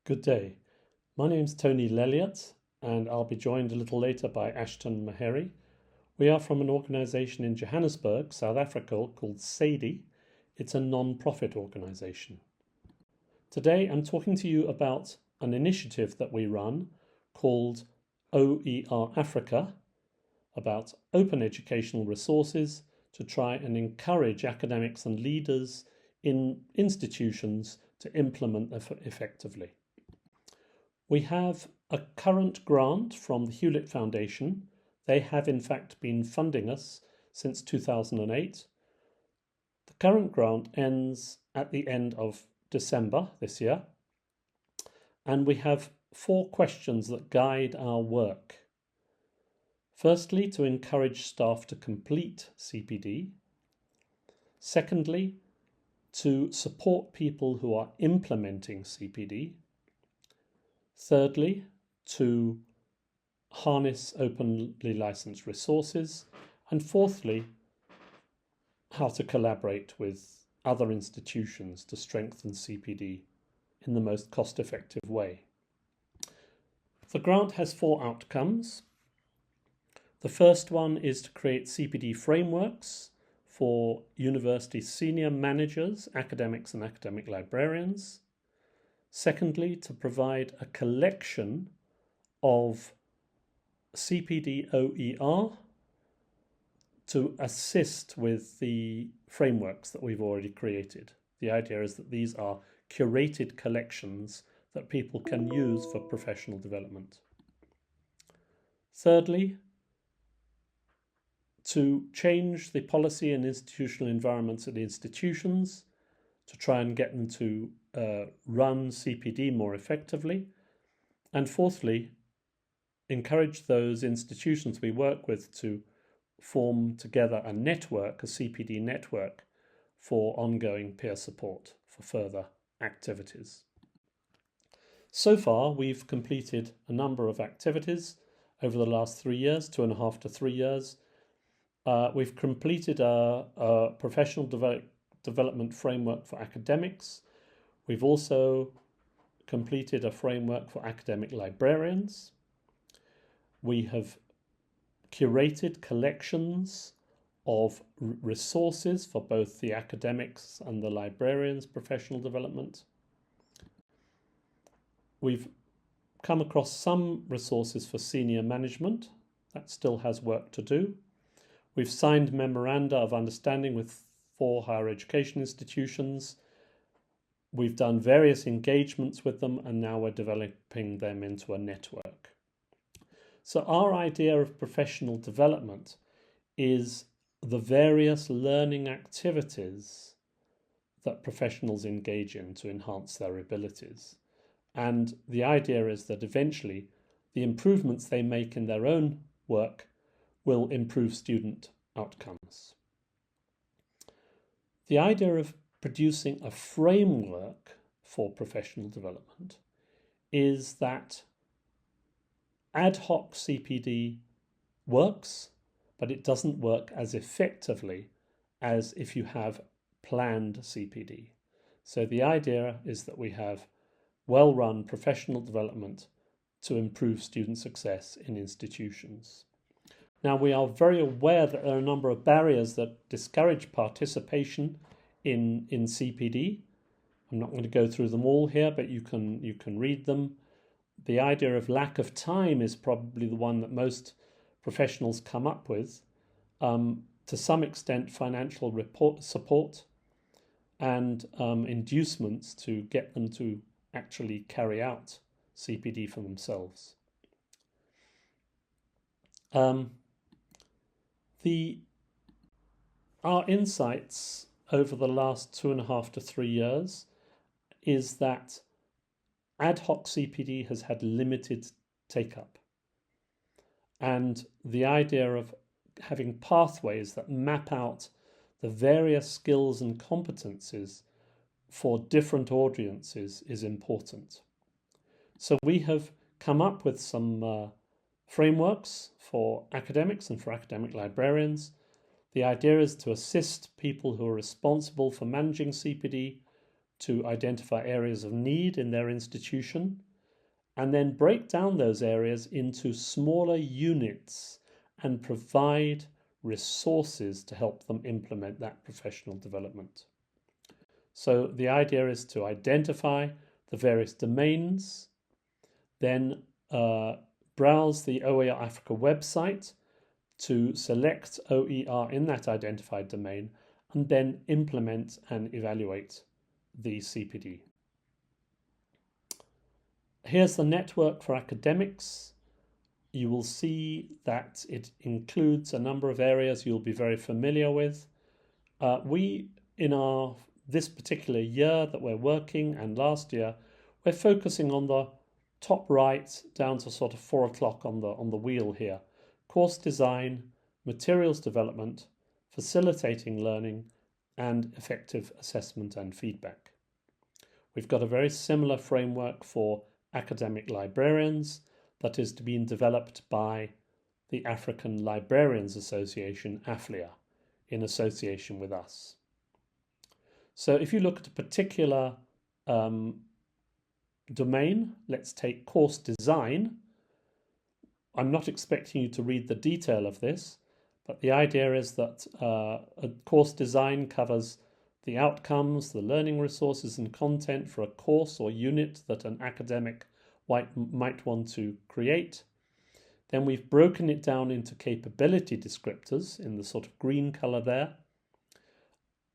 Good day. My name's Tony Lelliott, and I'll be joined a little later by Ashton and Maherry. We are from an organisation in Johannesburg, South Africa, called Saide. It's a non-profit organisation. Today I'm talking to you about an initiative that we run called OER Africa, about open educational resources to try and encourage academics and leaders in institutions to implement them effectively. We have a current grant from the Hewlett Foundation. They have in fact been funding us since 2008. The current grant ends at the end of December this year, and we have 4 questions that guide our work. Firstly, to encourage staff to complete CPD. Secondly, to support people who are implementing CPD. Thirdly, to harness openly licensed resources. And fourthly, how to collaborate with other institutions to strengthen CPD in the most cost-effective way. The grant has 4 outcomes. The first one is to create CPD frameworks for university senior managers, academics and academic librarians. Secondly, to provide a collection of CPD OER to assist with the frameworks that we've already created. The idea is that these are curated collections that people can use for professional development. Thirdly, to change the policy and institutional environments at the institutions to try and get them to run CPD more effectively. And fourthly, encourage those institutions we work with to form together a network, a CPD network, for ongoing peer support for further activities. So far, we've completed a number of activities over the last 3 years, 2.5 to 3 years. We've completed a professional development framework for academics. We've also completed a framework for academic librarians. We have curated collections of resources for both the academics and the librarians' professional development. We've come across some resources for senior management. That still has work to do. We've signed memoranda of understanding with 4 higher education institutions. We've done various engagements with them, and now we're developing them into a network. So our idea of professional development is the various learning activities that professionals engage in to enhance their abilities. And the idea is that eventually the improvements they make in their own work will improve student outcomes. The idea of producing a framework for professional development is that ad hoc CPD works, but it doesn't work as effectively as if you have planned CPD. So the idea is that we have well-run professional development to improve student success in institutions. Now, we are very aware that there are a number of barriers that discourage participation in CPD. I'm not going to go through them all here, but you can read them. The idea of lack of time is probably the one that most professionals come up with. To some extent, financial support and inducements to get them to actually carry out CPD for themselves. Our insights over the last 2.5 to 3 years is that ad hoc CPD has had limited take-up. And the idea of having pathways that map out the various skills and competencies for different audiences is important. So we have come up with some frameworks for academics and for academic librarians. The idea is to assist people who are responsible for managing CPD to identify areas of need in their institution, and then break down those areas into smaller units and provide resources to help them implement that professional development. So the idea is to identify the various domains, then browse the OER Africa website to select OER in that identified domain, and then implement and evaluate the CPD. Here's the network for academics. You will see that it includes a number of areas you'll be very familiar with. In this particular year that we're working, and last year, we're focusing on the top right down to sort of 4 o'clock on the wheel here. Course design, materials development, facilitating learning, and effective assessment and feedback. We've got a very similar framework for academic librarians that is being developed by the African Librarians Association, AFLIA, in association with us. So if you look at a particular domain, let's take course design. I'm not expecting you to read the detail of this, but the idea is that a course design covers the outcomes, the learning resources and content for a course or unit that an academic might want to create. Then we've broken it down into capability descriptors in the sort of green color there.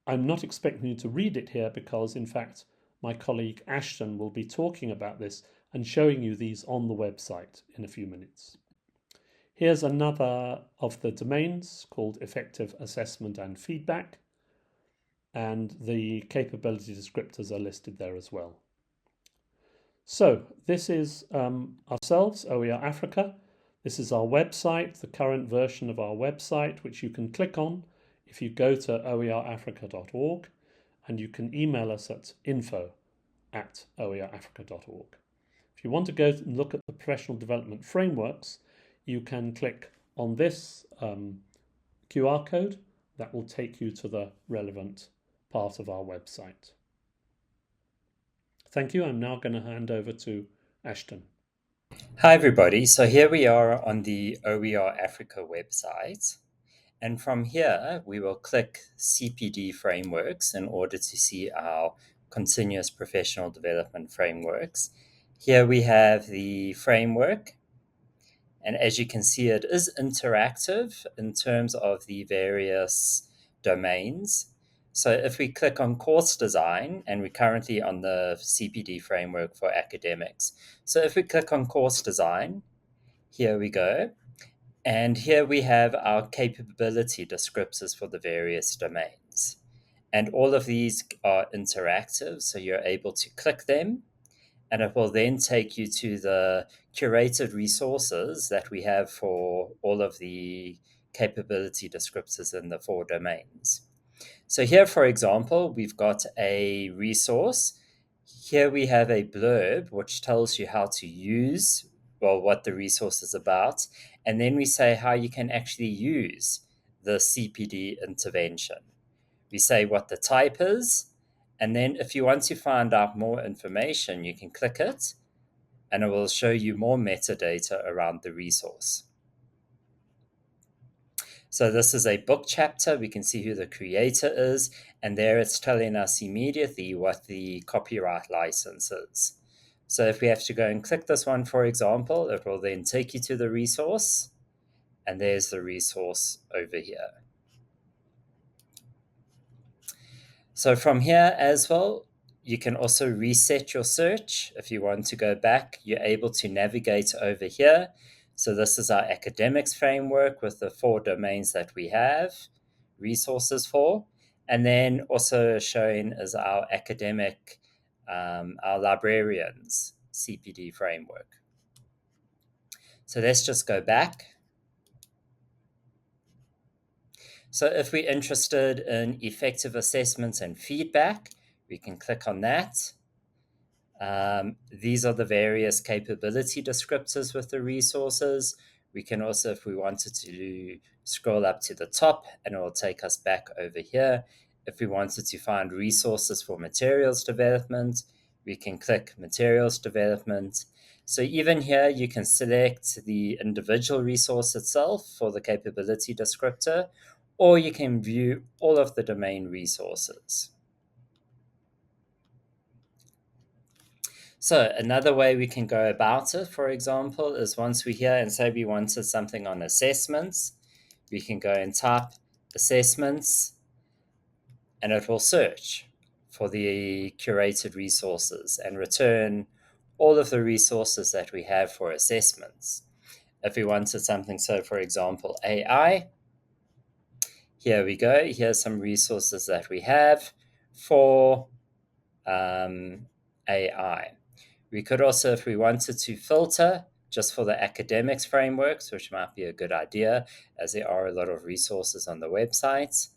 I'm not expecting you to read it here because, in fact, my colleague Ashton will be talking about this and showing you these on the website in a few minutes. Here's another of the domains called effective assessment and feedback, and the capability descriptors are listed there as well. So this is ourselves, OER Africa. This is our website, the current version of our website, which you can click on if you go to oerafrica.org, and you can email us at info@oerafrica.org. If you want to go and look at the professional development frameworks, you can click on this QR code that will take you to the relevant part of our website. Thank you. I'm now going to hand over to Ashton. Hi everybody, so here we are on the OER Africa website, and from here we will click CPD frameworks in order to see our continuous professional development frameworks. Here we have the framework, and as you can see it is interactive in terms of the various domains. So if we click on course design, and we're currently on the CPD framework for academics. So if we click on course design, here we go. And here we have our capability descriptors for the various domains. And all of these are interactive, so you're able to click them, and it will then take you to the curated resources that we have for all of the capability descriptors in the 4 domains. So here, for example, we've got a resource. Here we have a blurb which tells you how to use, what the resource is about. And then we say how you can actually use the CPD intervention. We say what the type is. And then if you want to find out more information, you can click it and it will show you more metadata around the resource. So this is a book chapter. We can see who the creator is, and there it's telling us immediately what the copyright license is. So if we have to go and click this one, for example, it will then take you to the resource, and there's the resource over here. So from here as well, you can also reset your search. If you want to go back, you're able to navigate over here. So this is our academics framework with the 4 domains that we have resources for. And then also showing is our academic, our librarians CPD framework. So let's just go back. So if we're interested in effective assessments and feedback, we can click on that. These are the various capability descriptors with the resources. We can also, if we wanted to, scroll up to the top, and it will take us back over here, If we wanted to find resources for materials development, we can click materials development. So even here, you can select the individual resource itself for the capability descriptor, or you can view all of the domain resources. So another way we can go about it, for example, is once we're here and say we wanted something on assessments, we can go and type assessments, and it will search for the curated resources and return all of the resources that we have for assessments. If we wanted something, so for example, AI, here we go. Here's some resources that we have for AI. We could also, if we wanted to filter just for the academics frameworks, which might be a good idea, as there are a lot of resources on the website.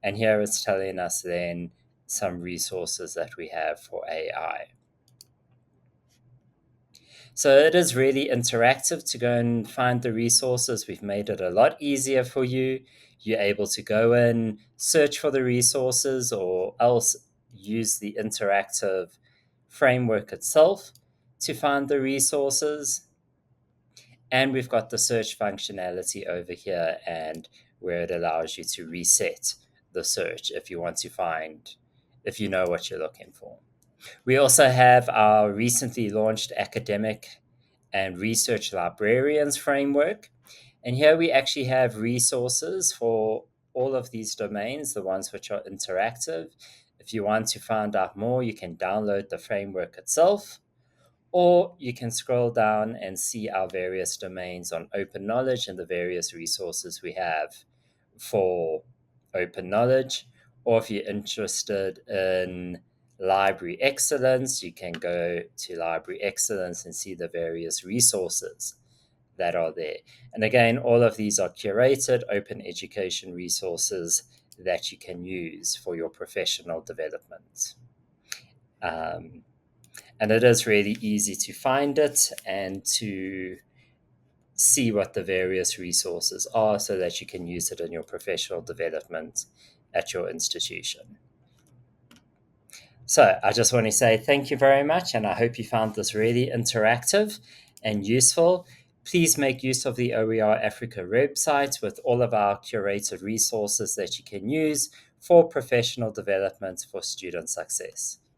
And here it's telling us then some resources that we have for AI. So it is really interactive to go and find the resources. We've made it a lot easier for you. You're able to go in, search for the resources, or else use the interactive framework itself to find the resources. And we've got the search functionality over here, and where it allows you to reset the search if you want to find, if you know what you're looking for. We also have our recently launched academic and research librarians framework. And here we actually have resources for all of these domains, the ones which are interactive. If you want to find out more, you can download the framework itself, or you can scroll down and see our various domains on open knowledge and the various resources we have for open knowledge. Or if you're interested in library excellence, you can go to library excellence and see the various resources that are there. And again, all of these are curated open education resources that you can use for your professional development. And it is really easy to find it and to see what the various resources are so that you can use it in your professional development at your institution. So I just want to say thank you very much, and I hope you found this really interactive and useful. Please make use of the OER Africa website with all of our curated resources that you can use for professional development for student success.